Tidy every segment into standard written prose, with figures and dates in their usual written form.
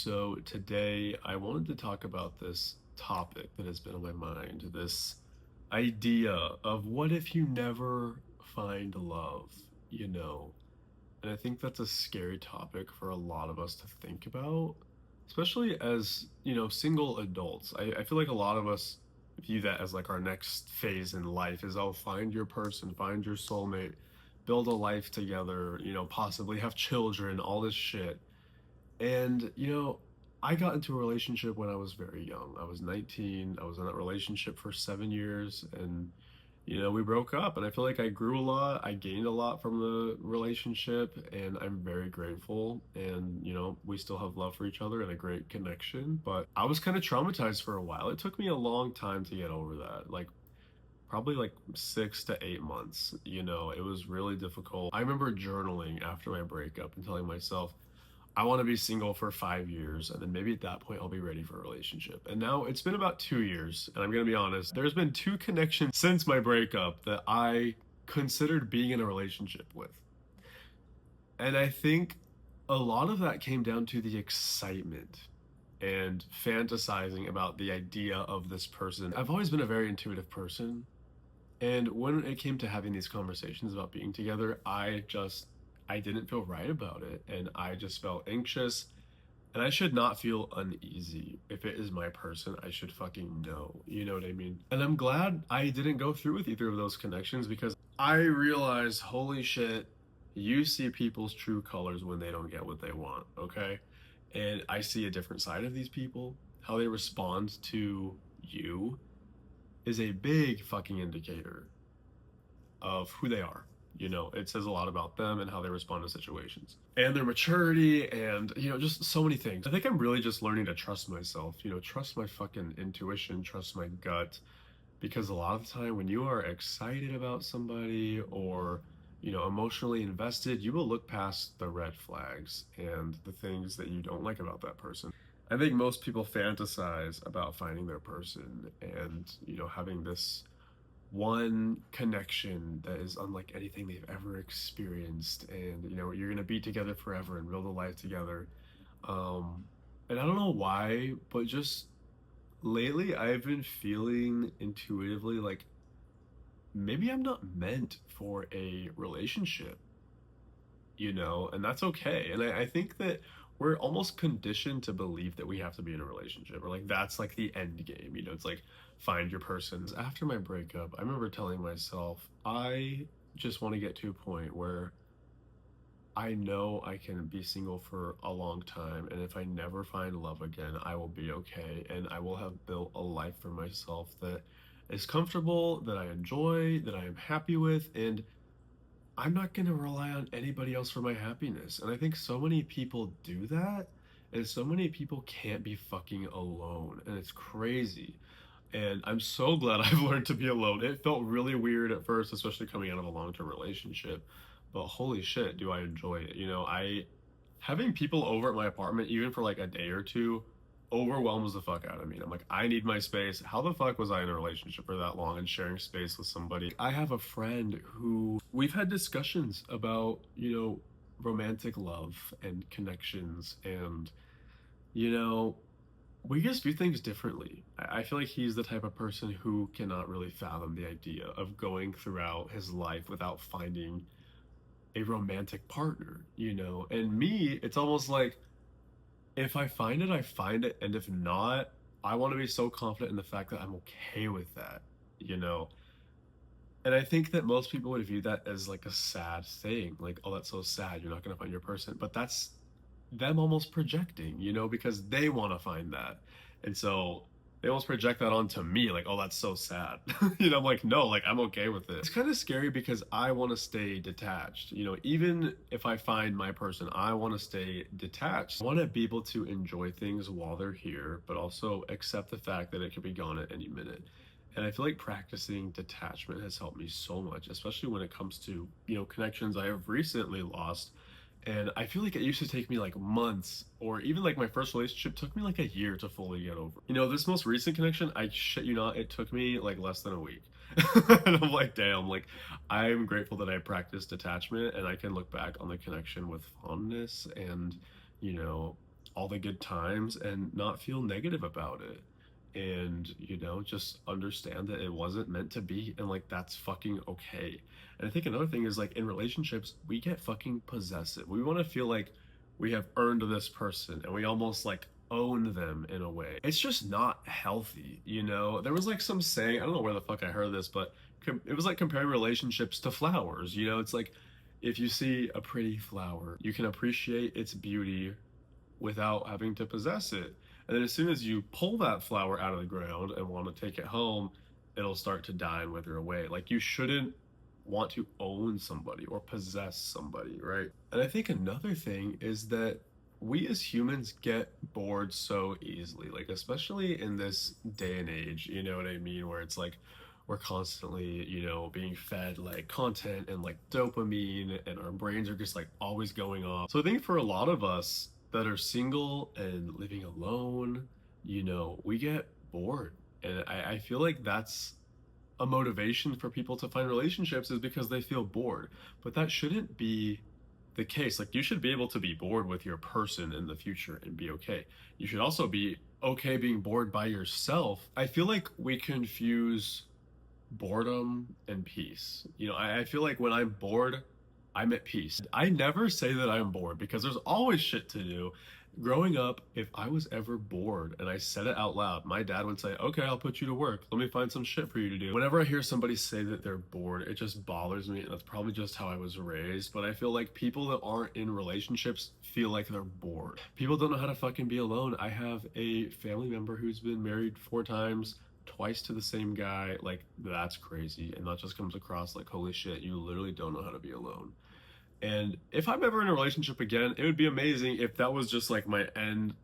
So today I wanted to talk about this topic that has been on my mind, this idea of what if you never find love, you know? And I think that's a scary topic for a lot of us to think about, especially as, single adults. I feel like a lot of us view that as like our next phase in life is, oh, find your person, find your soulmate, build a life together, possibly have children, all this shit. And, I got into a relationship when I was very young. I was 19. I was in that relationship for 7 years and, we broke up. And I feel like I grew a lot. I gained a lot from the relationship and I'm very grateful. And, we still have love for each other and a great connection. But I was kind of traumatized for a while. It took me a long time to get over that. Like, probably like 6 to 8 months. It was really difficult. I remember journaling after my breakup and telling myself, I want to be single for 5 years, and then maybe at that point I'll be ready for a relationship. And now it's been about 2 years, and I'm going to be honest, there's been two connections since my breakup that I considered being in a relationship with. And I think a lot of that came down to the excitement and fantasizing about the idea of this person. I've always been a very intuitive person, and when it came to having these conversations about being together, I didn't feel right about it and I just felt anxious and I should not feel uneasy. If it is my person, I should fucking know. You know what I mean? And I'm glad I didn't go through with either of those connections because I realized, holy shit, you see people's true colors when they don't get what they want, okay? And I see a different side of these people. How they respond to you is a big fucking indicator of who they are. It says a lot about them and how they respond to situations and their maturity and, just so many things. I think I'm really just learning to trust myself, trust my fucking intuition, trust my gut. Because a lot of the time when you are excited about somebody or, emotionally invested, you will look past the red flags and the things that you don't like about that person. I think most people fantasize about finding their person and, having this one connection that is unlike anything they've ever experienced, and you're gonna be together forever and build a life together. And I don't know why, but just lately I've been feeling intuitively like maybe I'm not meant for a relationship, and that's okay. And I think that we're almost conditioned to believe that we have to be in a relationship or like that's like the end game. It's like find your person. After my breakup, I remember telling myself, I just want to get to a point where I know I can be single for a long time. And if I never find love again, I will be okay. And I will have built a life for myself that is comfortable, that I enjoy, that I am happy with. And I'm not going to rely on anybody else for my happiness. And I think so many people do that. And so many people can't be fucking alone. And it's crazy. And I'm so glad I've learned to be alone. It felt really weird at first, especially coming out of a long-term relationship. But holy shit, do I enjoy it. Having people over at my apartment, even for like a day or two, overwhelms the fuck out of me. I'm like, I need my space. How the fuck was I in a relationship for that long and sharing space with somebody? I have a friend who we've had discussions about, romantic love and connections and, you know, we just view things differently. I feel like he's the type of person who cannot really fathom the idea of going throughout his life without finding a romantic partner, And me, it's almost like if I find it, I find it. And if not, I want to be so confident in the fact that I'm okay with that, you know? And I think that most people would view that as like a sad thing. Like, oh, that's so sad. You're not going to find your person. But that's them almost projecting, because they want to find that. And so they almost project that onto me, like, oh, that's so sad. I'm like, no, like, I'm okay with it. It's kind of scary because I want to stay detached. Even if I find my person, I want to stay detached. I want to be able to enjoy things while they're here, but also accept the fact that it could be gone at any minute. And I feel like practicing detachment has helped me so much, especially when it comes to, connections I have recently lost. And I feel like it used to take me like months, or even like my first relationship took me like a year to fully get over. This most recent connection, I shit you not, it took me like less than a week. And I'm like, damn, like I'm grateful that I practiced detachment and I can look back on the connection with fondness and, you know, all the good times and not feel negative about it. And, just understand that it wasn't meant to be, and like that's fucking okay. And I think another thing is like in relationships, we get fucking possessive. We want to feel like we have earned this person and we almost like own them in a way. It's just not healthy. There was like some saying, I don't know where the fuck I heard this, but it was like comparing relationships to flowers. It's like if you see a pretty flower, you can appreciate its beauty without having to possess it. And then as soon as you pull that flower out of the ground and want to take it home, it'll start to die and wither away. Like you shouldn't want to own somebody or possess somebody, right? And I think another thing is that we as humans get bored so easily, like especially in this day and age, you know what I mean, where it's like we're constantly, being fed like content and like dopamine, and our brains are just like always going off. So I think for a lot of us that are single and living alone, we get bored. And I feel like that's a motivation for people to find relationships, is because they feel bored. But that shouldn't be the case. Like you should be able to be bored with your person in the future and be okay. You should also be okay being bored by yourself. I feel like we confuse boredom and peace. I feel like when I'm bored, I'm at peace. I never say that I'm bored because there's always shit to do. Growing up, if I was ever bored and I said it out loud, my dad would say, "Okay, I'll put you to work. Let me find some shit for you to do." Whenever I hear somebody say that they're bored, it just bothers me. And that's probably just how I was raised. But I feel like people that aren't in relationships feel like they're bored. People don't know how to fucking be alone. I have a family member who's been married 4 times, twice to the same guy. Like that's crazy. And that just comes across like, holy shit, you literally don't know how to be alone. And if I'm ever in a relationship again, it would be amazing if that was just like my end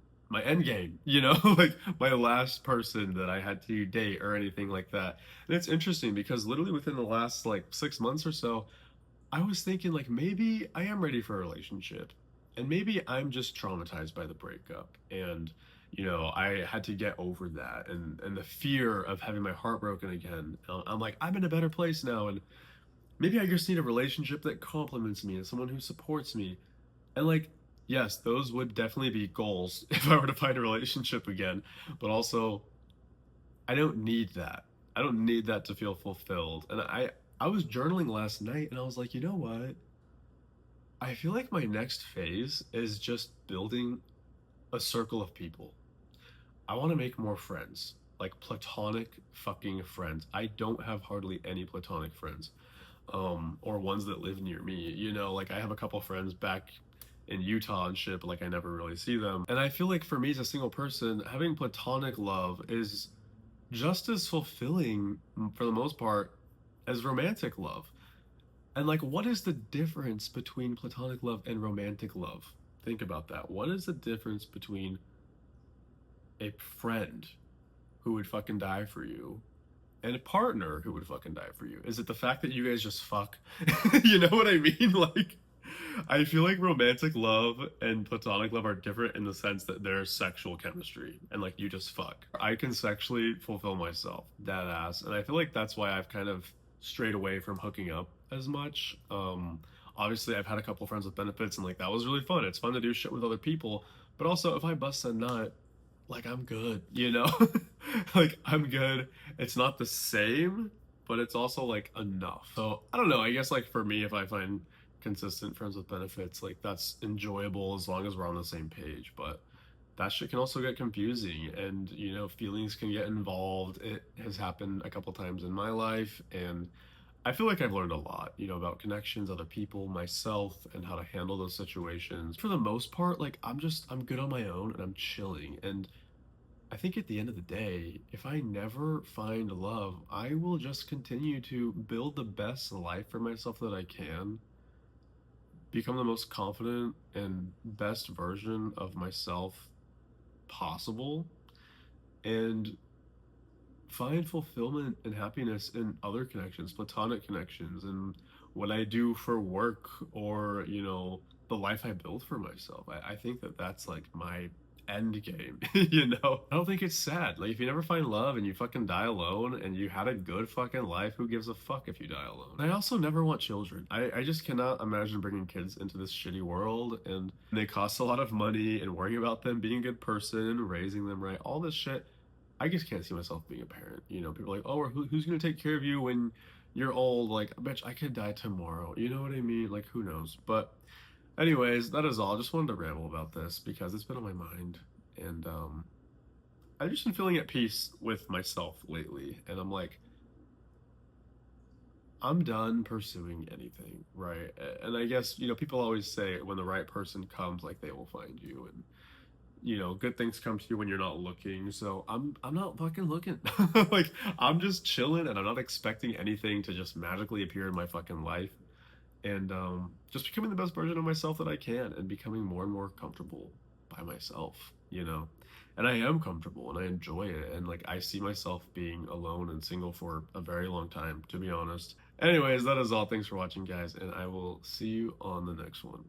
game, like my last person that I had to date or anything like that. And it's interesting because literally within the last like 6 months or so, I was thinking like maybe I am ready for a relationship. And maybe I'm just traumatized by the breakup. And I had to get over that, and the fear of having my heart broken again. I'm like, I'm in a better place now, and maybe I just need a relationship that compliments me and someone who supports me. And like, yes, those would definitely be goals if I were to find a relationship again. But also, I don't need that. I don't need that to feel fulfilled. And I was journaling last night and I was like, you know what? I feel like my next phase is just building a circle of people. I want to make more friends, like platonic fucking friends. I don't have hardly any platonic friends, or ones that live near me. Like I have a couple friends back in Utah and shit, but like I never really see them. And I feel like for me as a single person, having platonic love is just as fulfilling for the most part as romantic love. And like, what is the difference between platonic love and romantic love? Think about that. What is the difference between a friend who would fucking die for you and a partner who would fucking die for you? Is it the fact that you guys just fuck? You know what I mean? Like, I feel like romantic love and platonic love are different in the sense that there's sexual chemistry and like you just fuck. I can sexually fulfill myself, that ass, and I feel like that's why I've kind of strayed away from hooking up as much. Obviously, I've had a couple friends with benefits, and like that was really fun. It's fun to do shit with other people, but also if I bust a nut, like I'm good. Like I'm good. It's not the same, but it's also like enough. So I don't know. I guess like for me, if I find consistent friends with benefits, like that's enjoyable as long as we're on the same page. But that shit can also get confusing, and feelings can get involved. It has happened a couple times in my life, and I feel like I've learned a lot, about connections, other people, myself, and how to handle those situations. For the most part, like I'm good on my own and I'm chilling. And I think at the end of the day, if I never find love, I will just continue to build the best life for myself that I can, become the most confident and best version of myself possible, and find fulfillment and happiness in other connections, platonic connections, and what I do for work, or, the life I build for myself. I think that that's like my end game, you know? I don't think it's sad. Like, if you never find love and you fucking die alone and you had a good fucking life, who gives a fuck if you die alone? I also never want children. I just cannot imagine bringing kids into this shitty world, and they cost a lot of money, and worrying about them being a good person, raising them right, all this shit. I just can't see myself being a parent. You know, people are like, oh, who's gonna take care of you when you're old? Like, bitch, I could die tomorrow. You know what I mean? Like, who knows? But anyways, that is all. I just wanted to ramble about this because it's been on my mind, and I've just been feeling at peace with myself lately, and I'm like, I'm done pursuing anything, right? And I guess, people always say when the right person comes, like, they will find you, and good things come to you when you're not looking. So I'm not fucking looking. Like, I'm just chilling, and I'm not expecting anything to just magically appear in my fucking life, and just becoming the best version of myself that I can, and becoming more and more comfortable by myself. And I am comfortable, and I enjoy it, and like, I see myself being alone and single for a very long time, to be honest. Anyways, that is all. Thanks for watching, guys, and I will see you on the next one.